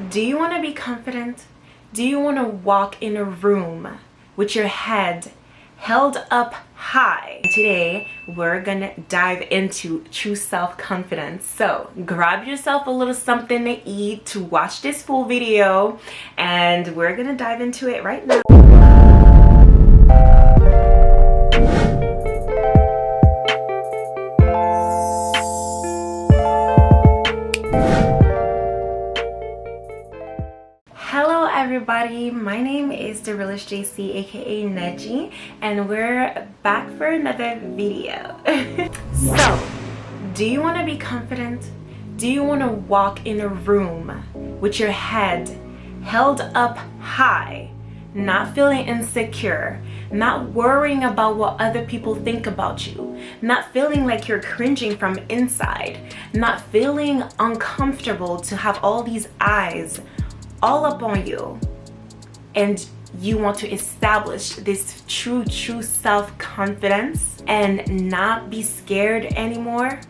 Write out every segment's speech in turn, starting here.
Do you want to be confident? Do you want to walk in a room with your head held up high? Today we're gonna dive into true self-confidence. So grab yourself a little something to eat to watch this full video, and we're gonna dive into it right now. Everybody, my name is TheREALESTJC aka neid'ji, and we're back for another video. So, do you want to be confident? Do you want to walk in a room with your head held up high, not feeling insecure, not worrying about what other people think about you, not feeling like you're cringing from inside, not feeling uncomfortable to have all these eyes all up on you, and you want to establish this true self-confidence and not be scared anymore?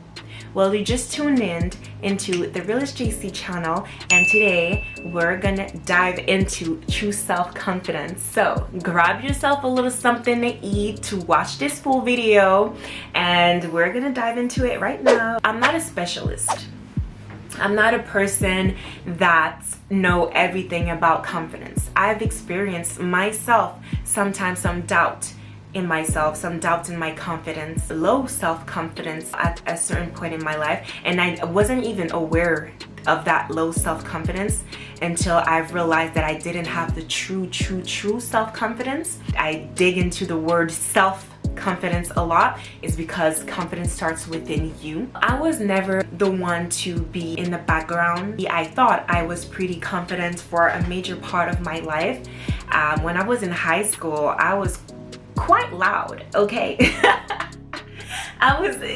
Well, you just tuned in into the TheREALESTJC channel, and today we're gonna dive into true self-confidence. So grab yourself a little something to eat to watch this full video, and we're gonna dive into it right now. I'm not a specialist. I'm not a person that know everything about confidence. I've experienced myself sometimes some doubt in myself, some doubt in my confidence, low self-confidence at a certain point in my life, and I wasn't even aware of that low self-confidence until I've realized that I didn't have the true self-confidence. I dig into the word self-confidence a lot is because confidence starts within you. I was never the one to be in the background. I thought I was pretty confident for a major part of my life. When I was in high school, I was quite loud, okay?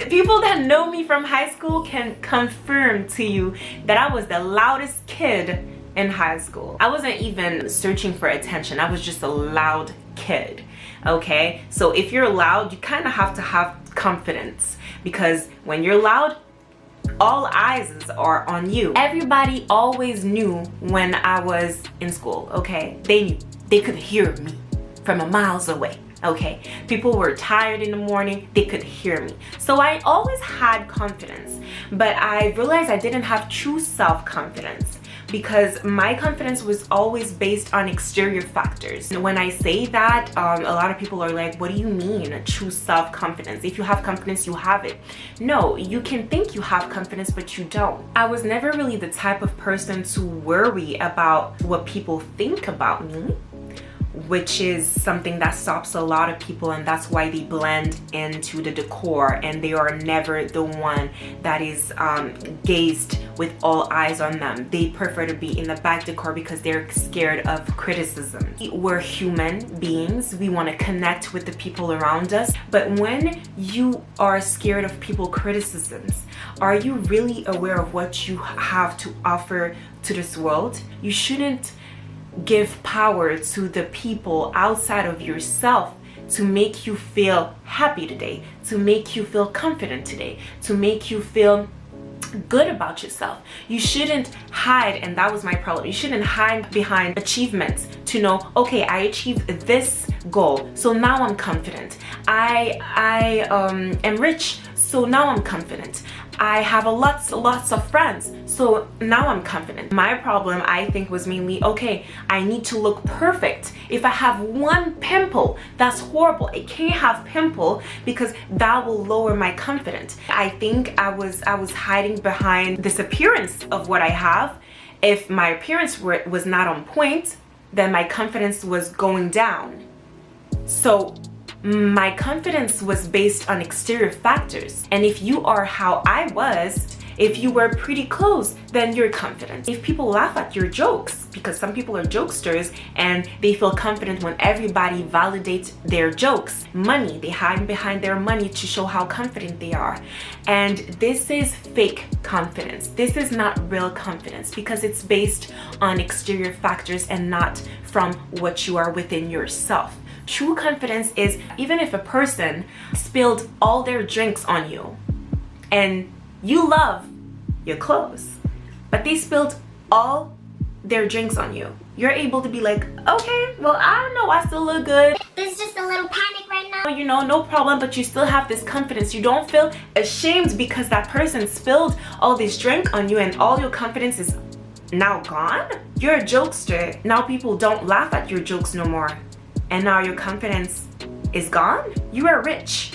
People that know me from high school can confirm to you that I was the loudest kid in high school. I wasn't even searching for attention. I was just a loud kid, okay? So if you're loud, you kind of have to have confidence, because when you're loud, all eyes are on you. Everybody always knew when I was in school, okay? They knew. They could hear me from a miles away. Okay, people were tired in the morning, they could hear me. So I always had confidence, but I realized I didn't have true self-confidence because my confidence was always based on exterior factors. And when I say that, a lot of people are like, what do you mean true self-confidence? If you have confidence, you have it. No, you can think you have confidence, but you don't. I was never really the type of person to worry about what people think about me, which is something that stops a lot of people, and that's why they blend into the decor and they are never the one that is gazed with all eyes on them. They prefer to be in the back decor because they're scared of criticism. We're human beings. We want to connect with the people around us, but when you are scared of people criticisms, are you really aware of what you have to offer to this world? You shouldn't give power to the people outside of yourself to make you feel happy today, to make you feel confident today, to make you feel good about yourself. You shouldn't hide, and that was my problem. You shouldn't hide behind achievements to know, okay, I achieved this goal, so now I'm confident. I am rich, so now I'm confident. I have lots of friends, so now I'm confident. My problem, I think, was mainly, okay, I need to look perfect. If I have one pimple, that's horrible. I can't have pimple because that will lower my confidence. I think I was hiding behind this appearance of what I have. If my appearance was not on point, then my confidence was going down. So my confidence was based on exterior factors, and if you are how I was, if you wear pretty clothes, then you're confident. If people laugh at your jokes, because some people are jokesters and they feel confident when everybody validates their jokes. Money, they hide behind their money to show how confident they are. And this is fake confidence. This is not real confidence because it's based on exterior factors and not from what you are within yourself. True confidence is even if a person spilled all their drinks on you and you love your clothes, but they spilled all their drinks on you. You're able to be like, okay, well, I don't know, I still look good. There's just a little panic right now. You know, no problem, but you still have this confidence. You don't feel ashamed because that person spilled all this drink on you and all your confidence is now gone. You're a jokester. Now people don't laugh at your jokes no more. And now your confidence is gone. You are rich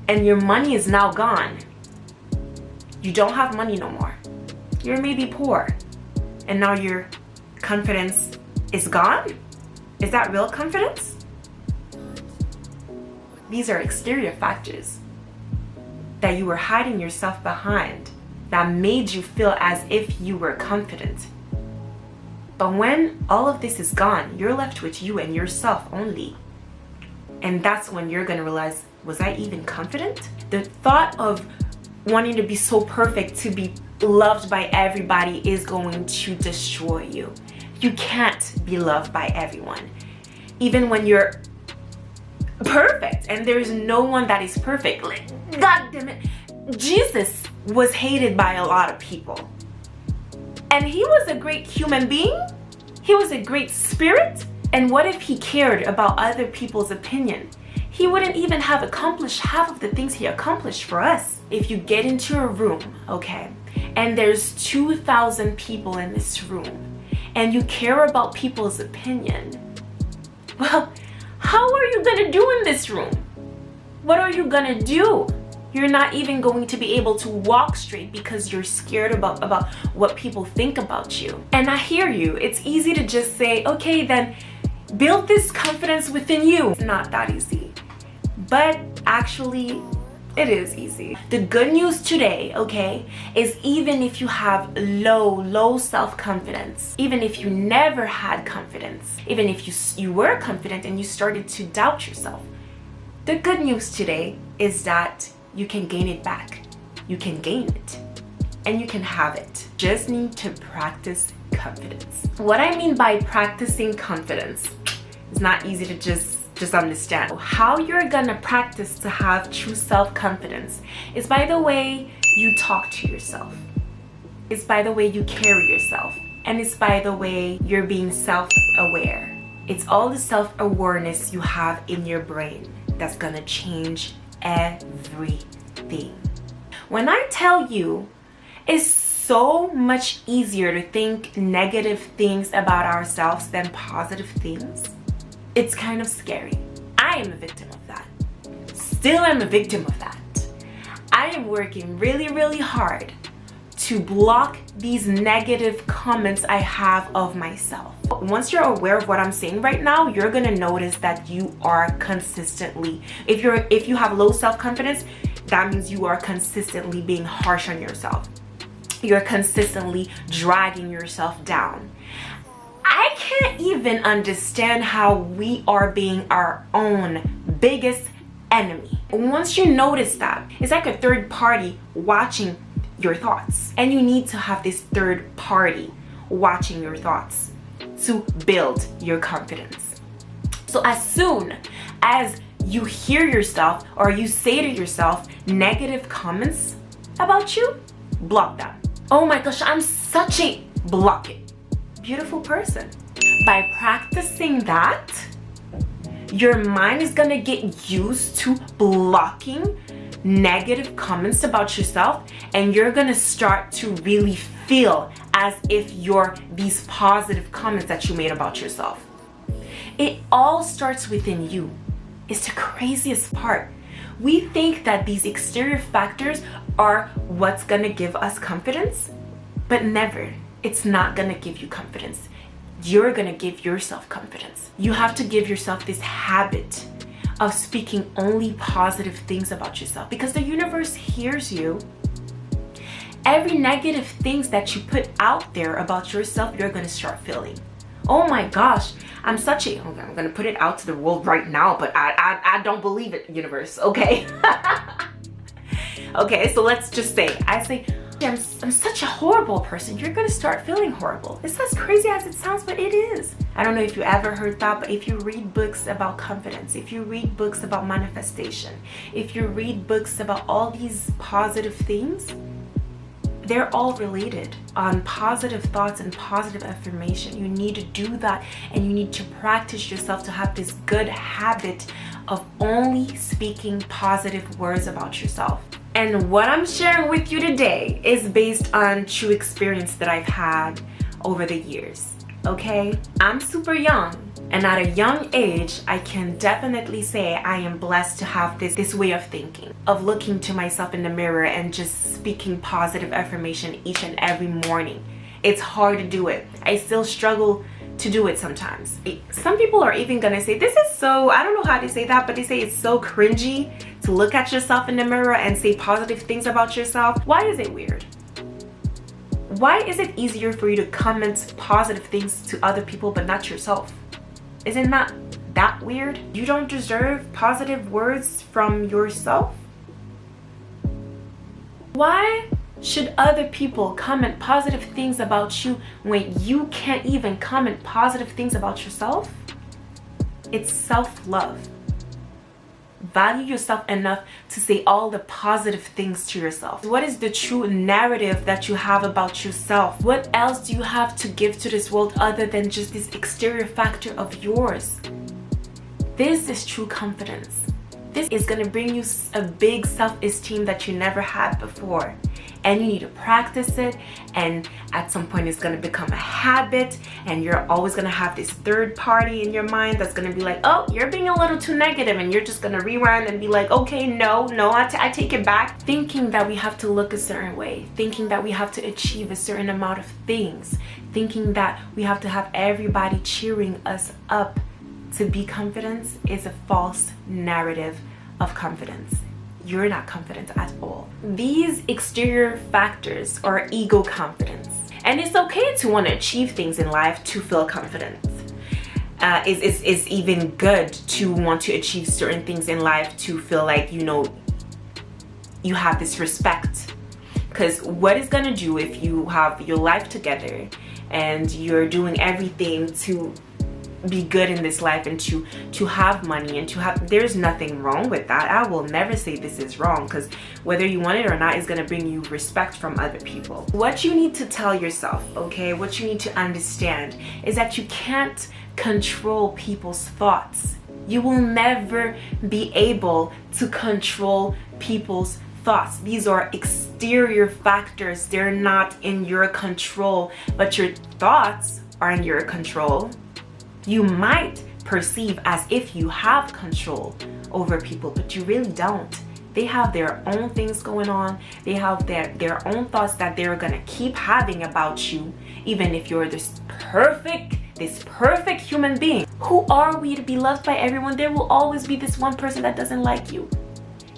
and your money is now gone. You don't have money no more. You're maybe poor and now your confidence is gone. Is that real confidence? These are exterior factors that you were hiding yourself behind that made you feel as if you were confident. But when all of this is gone, you're left with you and yourself only. And that's when you're gonna realize, was I even confident? The thought of wanting to be so perfect to be loved by everybody is going to destroy you. You can't be loved by everyone. Even when you're perfect, and there's no one that is perfect. Like, God damn it, Jesus was hated by a lot of people. And he was a great human being. He was a great spirit. And what if he cared about other people's opinion? He wouldn't even have accomplished half of the things he accomplished for us. If you get into a room, okay, and there's 2,000 people in this room, and you care about people's opinion, well, how are you gonna do in this room? What are you gonna do? You're not even going to be able to walk straight because you're scared about what people think about you. And I hear you. It's easy to just say, okay, then build this confidence within you. It's not that easy. But actually, it is easy. The good news today, okay, is even if you have low self-confidence, even if you never had confidence, even if you were confident and you started to doubt yourself, the good news today is that you can gain it back. You can gain it and you can have it. Just need to practice confidence. What I mean by practicing confidence is not easy to just understand. How you're gonna practice to have true self-confidence is by the way you talk to yourself. It's by the way you carry yourself. And it's by the way you're being self-aware. It's all the self-awareness you have in your brain that's gonna change everything. When I tell you, it's so much easier to think negative things about ourselves than positive things. It's kind of scary. I am a victim of that. Still am a victim of that. I am working really hard to block these negative comments I have of myself. Once you're aware of what I'm saying right now, you're gonna notice that you are consistently, if you have low self-confidence, that means you are consistently being harsh on yourself. You're consistently dragging yourself down. I can't even understand how we are being our own biggest enemy. Once you notice that, it's like a third party watching your thoughts. And you need to have this third party watching your thoughts to build your confidence. So as soon as you hear yourself or you say to yourself negative comments about you, block them. Oh my gosh, I'm such a block it. Beautiful person. By practicing that, your mind is gonna get used to blocking negative comments about yourself, and you're gonna start to really feel as if you're these positive comments that you made about yourself. It all starts within you. It's the craziest part. We think that these exterior factors are what's gonna give us confidence, but never. It's not gonna give you confidence. You're gonna give yourself confidence. You have to give yourself this habit of speaking only positive things about yourself because the universe hears you. Every negative things that you put out there about yourself, you're gonna start feeling. Oh my gosh, I'm gonna put it out to the world right now, but I don't believe it, universe, okay? Okay, so let's just say, I say, I'm such a horrible person. You're gonna start feeling horrible. It's as crazy as it sounds, but it is. I don't know if you ever heard that, but if you read books about confidence, if you read books about manifestation, if you read books about all these positive things, they're all related on positive thoughts and positive affirmation. You need to do that, and you need to practice yourself to have this good habit of only speaking positive words about yourself. And what I'm sharing with you today is based on true experience that I've had over the years. Okay, I'm super young, and at a young age I can definitely say I am blessed to have this way of thinking, of looking to myself in the mirror and just speaking positive affirmation each and every morning. It's hard to do it. I still struggle to do it sometimes. Some people are even gonna say, this is so, I don't know how to say that, but they say it's so cringy to look at yourself in the mirror and say positive things about yourself. Why is it weird? Why is it easier for you to comment positive things to other people but not yourself? Isn't that weird? You don't deserve positive words from yourself? Why should other people comment positive things about you when you can't even comment positive things about yourself? It's self-love. Value yourself enough to say all the positive things to yourself. What is the true narrative that you have about yourself? What else do you have to give to this world other than just this exterior factor of yours? This is true confidence. This is going to bring you a big self-esteem that you never had before. And you need to practice it, and at some point it's going to become a habit, and you're always going to have this third party in your mind that's going to be like, oh, you're being a little too negative, and you're just going to rewind and be like, okay, no, I take it back. Thinking that we have to look a certain way, thinking that we have to achieve a certain amount of things, thinking that we have to have everybody cheering us up to be confident is a false narrative of confidence. You're not confident at all. These exterior factors are ego confidence. And it's okay to want to achieve things in life to feel confident. It's even good to want to achieve certain things in life to feel like, you know, you have this respect. Because what it's gonna do if you have your life together and you're doing everything to be good in this life and to have money and to have, there's nothing wrong with that. I will never say this is wrong, because whether you want it or not is going to bring you respect from other people. What you need to tell yourself, okay, what you need to understand is that you can't control people's thoughts. You will never be able to control people's thoughts. These are exterior factors. They're not in your control, but your thoughts are in your control. You might perceive as if you have control over people, but you really don't. They have their own things going on. They have their own thoughts that they're gonna keep having about you, even if you're this perfect human being. Who are we to be loved by everyone? There will always be this one person that doesn't like you.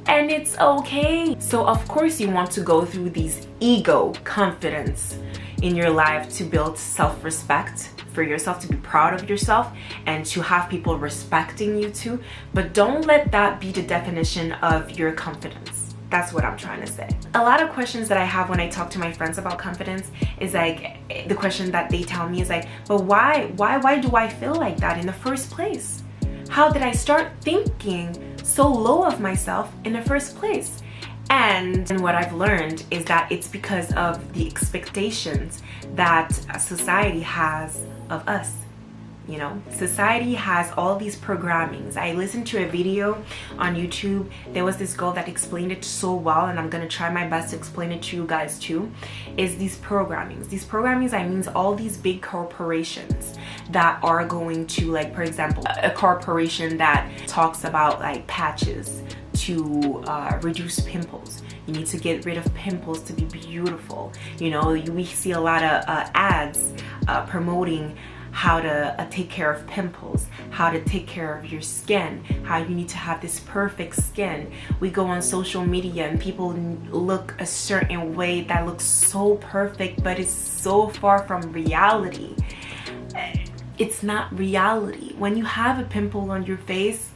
And it's okay. So of course you want to go through these ego confidence in your life to build self-respect for yourself, to be proud of yourself, and to have people respecting you too. But don't let that be the definition of your confidence. That's what I'm trying to say. A lot of questions that I have when I talk to my friends about confidence is like, the question that they tell me is like, but why do I feel like that in the first place? How did I start thinking so low of myself in the first place? And what I've learned is that it's because of the expectations that society has of us. You know, society has all these programmings. I listened to a video on YouTube. There was this girl that explained it so well, and I'm gonna try my best to explain it to you guys too. Is these programmings. These programmings, I mean all these big corporations that are going to, like, for example, a corporation that talks about like patches to reduce pimples. You need to get rid of pimples to be beautiful. You know, we see a lot of ads promoting how to take care of pimples, how to take care of your skin, how you need to have this perfect skin. We go on social media and people look a certain way that looks so perfect, but it's so far from reality. It's not reality. When you have a pimple on your face,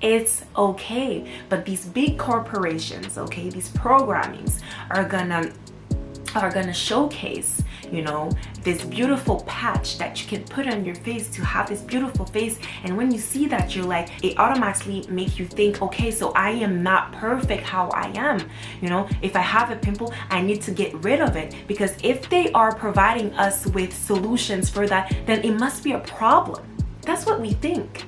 it's okay. But these big corporations, okay, these programmings are gonna showcase you know, this beautiful patch that you can put on your face to have this beautiful face. And when you see that, you're like, it automatically makes you think, okay, so I am not perfect how I am. You know, if I have a pimple, I need to get rid of it, because if they are providing us with solutions for that, then it must be a problem. That's what we think,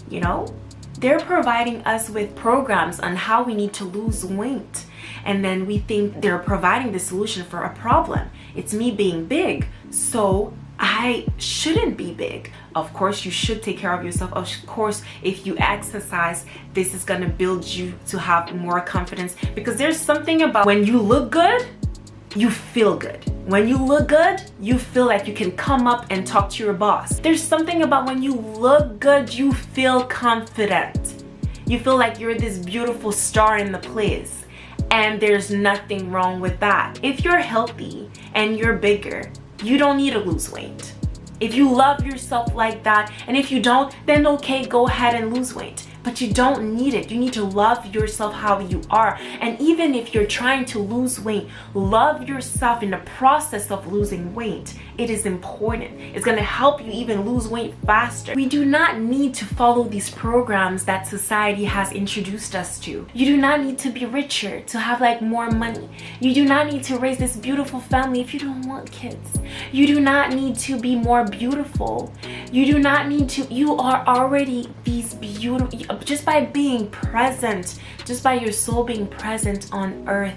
you know? They're providing us with programs on how we need to lose weight. And then we think they're providing the solution for a problem. It's me being big, so I shouldn't be big. Of course, you should take care of yourself. Of course, if you exercise, this is gonna build you to have more confidence, because there's something about when you look good, you feel good. When you look good, you feel like you can come up and talk to your boss. There's something about when you look good, you feel confident. You feel like you're this beautiful star in the place. And there's nothing wrong with that. If you're healthy and you're bigger, you don't need to lose weight. If you love yourself like that, and if you don't, then okay, go ahead and lose weight. But you don't need it. You need to love yourself how you are. And even if you're trying to lose weight, love yourself in the process of losing weight. It is important. It's going to help you even lose weight faster. We do not need to follow these programs that society has introduced us to. You do not need to be richer to have like more money. You do not need to raise this beautiful family if you don't want kids. You do not need to be more beautiful. You do not need to. You are already these beautiful. Just by being present, just by your soul being present on earth,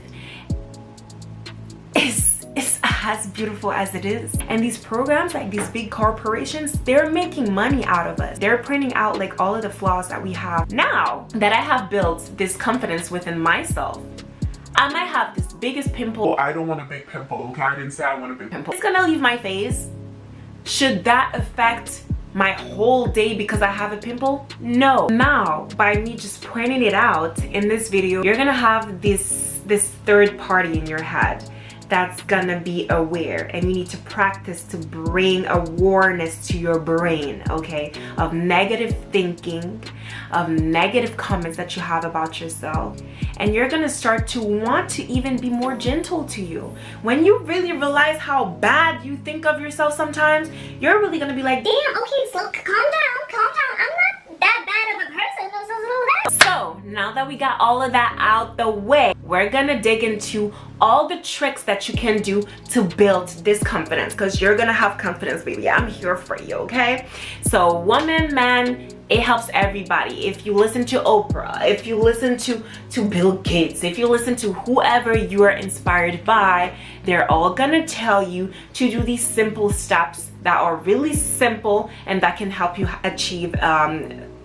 is as beautiful as it is. And these programs, like these big corporations, they're making money out of us. They're printing out like all of the flaws that we have. Now that I have built this confidence within myself, I might have this biggest pimple. Oh, I don't want a big pimple, okay? I didn't say I want a big pimple. It's gonna leave my face. Should that affect my whole day because I have a pimple? No. Now, by me just pointing it out in this video, you're gonna have this third party in your head that's gonna be aware, and you need to practice to bring awareness to your brain, okay, of negative thinking, of negative comments that you have about yourself. And you're gonna start to want to even be more gentle to you. When you really realize how bad you think of yourself sometimes, you're really gonna be like, damn, okay, so calm down. I'm not that bad of a person. So now that we got all of that out the way, we're gonna dig into all the tricks that you can do to build this confidence, because you're gonna have confidence, baby. I'm here for you, okay? So woman, man, it helps everybody. If you listen to Oprah, if you listen to Bill Gates, if you listen to whoever you are inspired by, they're all gonna tell you to do these simple steps that are really simple and that can help you achieve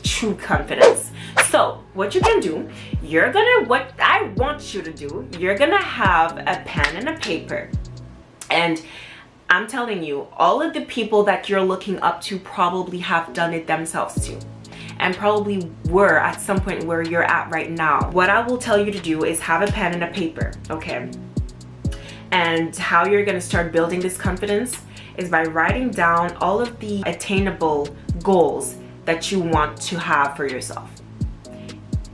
true confidence. So what you can do, what I want you to do, you're gonna have a pen and a paper, and I'm telling you, all of the people that you're looking up to probably have done it themselves too, and probably were at some point where you're at right now. What I will tell you to do is have a pen and a paper, okay? And how you're gonna start building this confidence is by writing down all of the attainable goals that you want to have for yourself.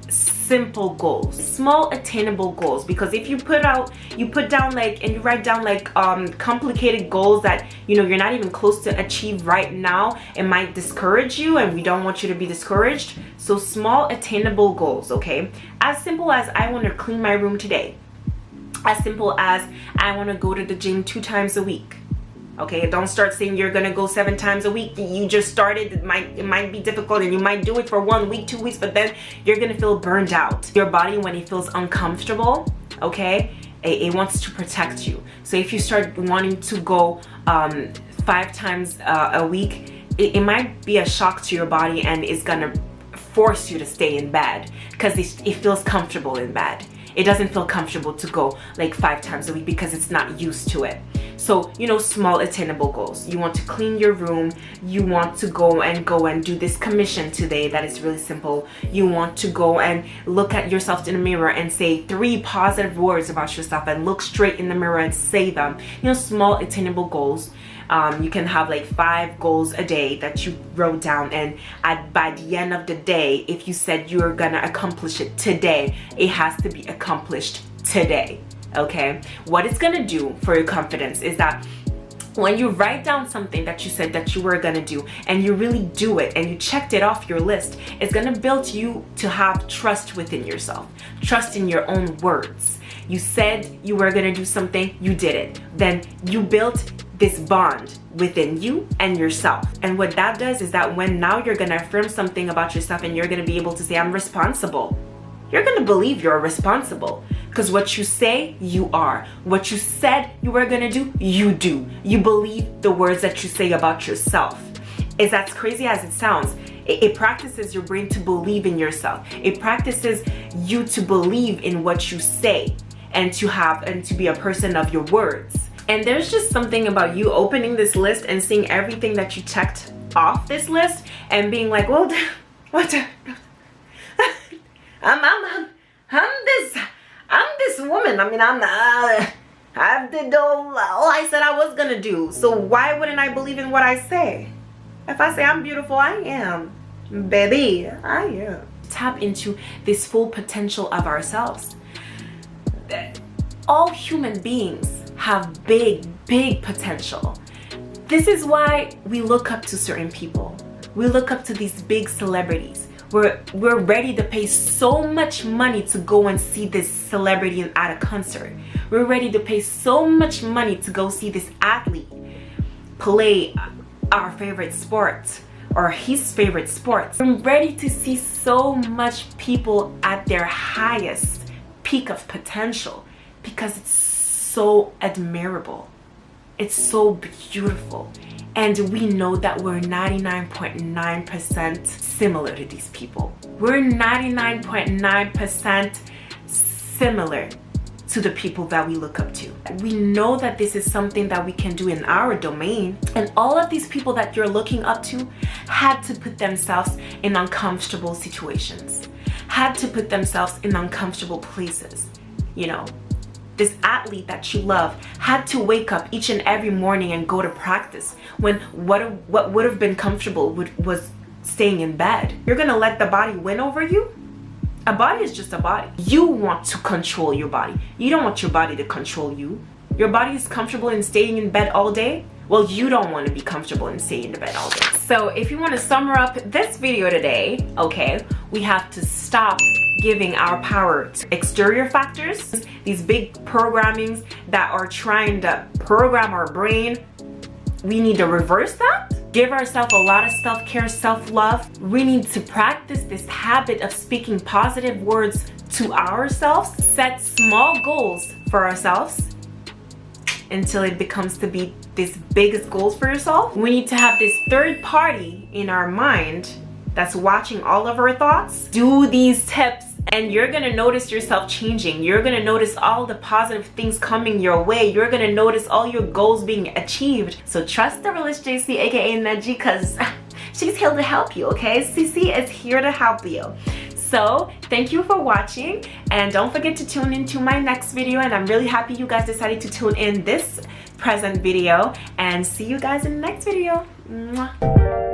Simple goals, small attainable goals, because if you put down like, and you write down like complicated goals that you're not even close to achieve right now, it might discourage you, and we don't want you to be discouraged. So small attainable goals, okay? As simple as I want to clean my room today, as simple as I want to go to the gym 2 times a week. Okay, don't start saying you're gonna go 7 times a week. You just started. It might be difficult, and you might do it for 1 week, 2 weeks, but then you're gonna feel burned out. Your body, when it feels uncomfortable, okay, it wants to protect you. So if you start wanting to go 5 times a week, it might be a shock to your body, and it's gonna force you to stay in bed because it feels comfortable in bed. It doesn't feel comfortable to go like 5 times a week because it's not used to it. So, small attainable goals. You want to clean your room. You want to go and do this commission today that is really simple. You want to go and look at yourself in the mirror and say 3 positive words about yourself, and look straight in the mirror and say them. Small attainable goals. You can have like 5 goals a day that you wrote down, and by the end of the day, if you said you're gonna accomplish it today, it has to be accomplished today. Okay, what it's gonna do for your confidence is that When you write down something that you said that you were gonna do and you really do it and you checked it off your list, it's gonna build you to have trust within yourself, trust in your own words. You said you were gonna do something, you did it. Then you built this bond within you and yourself. And what that does is that when now you're gonna affirm something about yourself and you're gonna be able to say, I'm responsible, you're gonna believe you're responsible. Because what you say, you are. What you said you were gonna do, you do. You believe the words that you say about yourself. It's as crazy as it sounds. It practices your brain to believe in yourself. It practices you to believe in what you say and to be a person of your words. And there's just something about you opening this list and seeing everything that you checked off this list and being like, well, what? I'm this woman. I mean, I did all I said I was gonna do. So why wouldn't I believe in what I say? If I say I'm beautiful, I am. Baby, I am. Tap into this full potential of ourselves. All human beings have big potential. This is why we look up to certain people. We look up to these big celebrities. We're ready to pay so much money to go and see this celebrity at a concert. We're ready to pay so much money to go see this athlete play our favorite sport or his favorite sports. I'm ready to see so much people at their highest peak of potential because it's so admirable. It's so beautiful. And we know that we're 99.9% similar to these people. We're 99.9% similar to the people that we look up to. We know that this is something that we can do in our domain. And all of these people that you're looking up to had to put themselves in uncomfortable situations, had to put themselves in uncomfortable places. You know, this athlete that you love had to wake up each and every morning and go to practice when what would have been comfortable was staying in bed. You're gonna let the body win over you? A body is just a body. You want to control your body. You don't want your body to control you. Your body is comfortable in staying in bed all day? Well, you don't want to be comfortable in staying in bed all day. So if you want to sum up this video today, okay, we have to stop giving our power to exterior factors, these big programmings that are trying to program our brain. We need to reverse that. Give ourselves a lot of self-care, self-love. We need to practice this habit of speaking positive words to ourselves. Set small goals for ourselves until it becomes to be these biggest goals for yourself. We need to have this third party in our mind that's watching all of our thoughts. Do these tips and you're gonna notice yourself changing. You're gonna notice all the positive things coming your way. You're gonna notice all your goals being achieved. So trust the realist JC, aka neid'ji, because she's here to help you, okay? CC is here to help you. So thank you for watching, and don't forget to tune into my next video. And I'm really happy you guys decided to tune in this present video, and see you guys in the next video. Mwah.